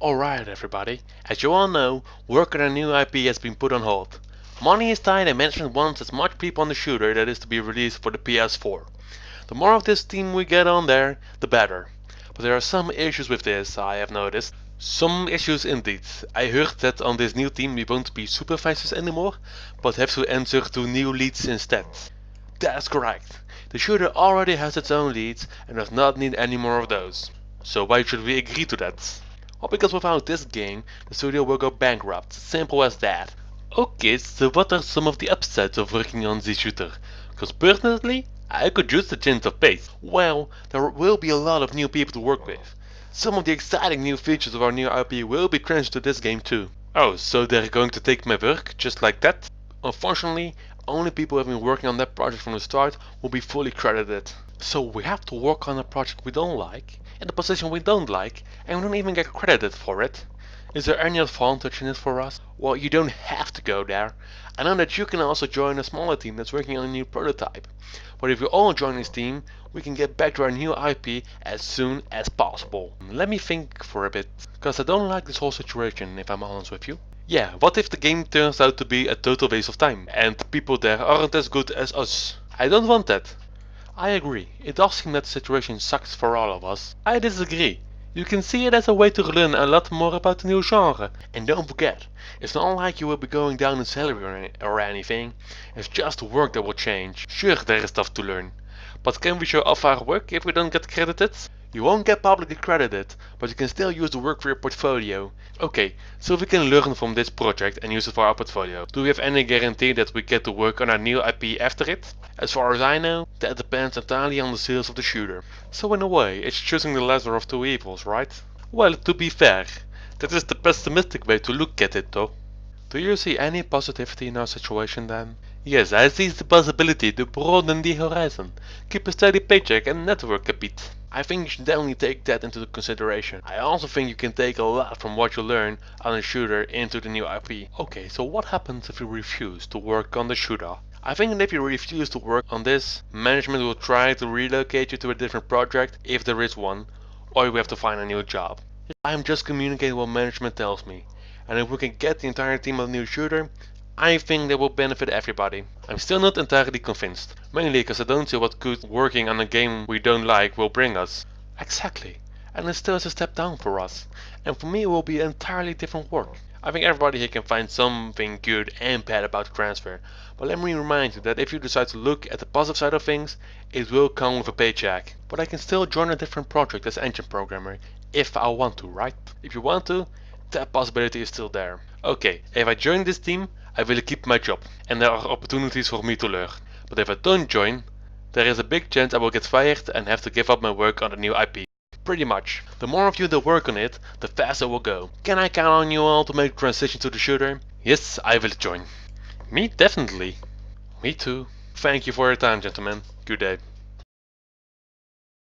Alright everybody, as you all know, work on a new IP has been put on hold. Money is tight and management wants as much people on the shooter that is to be released for the PS4. The more of this team we get on there, the better. But there are some issues with this, I have noticed. Some issues indeed. I heard that on this new team we won't be supervisors anymore, but have to answer to new leads instead. That's correct. The shooter already has its own leads and does not need any more of those. So why should we agree to that? Well, because without this game, the studio will go bankrupt. Simple as that. Okay, so what are some of the upsides of working on this shooter? Because personally, I could use the change of pace. Well, there will be a lot of new people to work with. Some of the exciting new features of our new IP will be transferred to this game too. Oh, so they're going to take my work just like that? Unfortunately, only people who have been working on that project from the start will be fully credited. So we have to work on a project we don't like, in a position we don't like, and we don't even get credited for it. Is there any advantage in it for us? Well, you don't have to go there. I know that you can also join a smaller team that's working on a new prototype. But if we all join this team, we can get back to our new IP as soon as possible. Let me think for a bit, because I don't like this whole situation, if I'm honest with you. Yeah, what if the game turns out to be a total waste of time, and the people there aren't as good as us? I don't want that. I agree, it does seem that the situation sucks for all of us. I disagree. You can see it as a way to learn a lot more about the new genre. And don't forget, it's not like you will be going down in salary or anything, it's just the work that will change. Sure, there is stuff to learn. But can we show off our work if we don't get credited? You won't get publicly credited, but you can still use the work for your portfolio. Okay, so we can learn from this project and use it for our portfolio. Do we have any guarantee that we get to work on our new IP after it? As far as I know, that depends entirely on the sales of the shooter. So in a way, it's choosing the lesser of two evils, right? Well, to be fair, that is the pessimistic way to look at it though. Do you see any positivity in our situation then? Yes, I see the possibility to broaden the horizon, keep a steady paycheck and network a bit. I think you should definitely take that into consideration. I also think you can take a lot from what you learn on a shooter into the new IP. Okay, so what happens if you refuse to work on the shooter? I think that if you refuse to work on this, management will try to relocate you to a different project if there is one, or you have to find a new job. I am just communicating what management tells me, and if we can get the entire team of the new shooter, I think that will benefit everybody. I'm still not entirely convinced, mainly because I don't see what good working on a game we don't like will bring us. Exactly, and it still is a step down for us, and for me it will be entirely different work. I think everybody here can find something good and bad about the transfer, but let me remind you that if you decide to look at the positive side of things, it will come with a paycheck. But I can still join a different project as engine programmer, if I want to, right? If you want to, that possibility is still there. Okay, if I join this team, I will keep my job, and there are opportunities for me to learn. But if I don't join, there is a big chance I will get fired and have to give up my work on the new IP. Pretty much. The more of you that work on it, the faster it will go. Can I count on you all to make the transition to the shooter? Yes, I will join. Me definitely. Me too. Thank you for your time, gentlemen. Good day.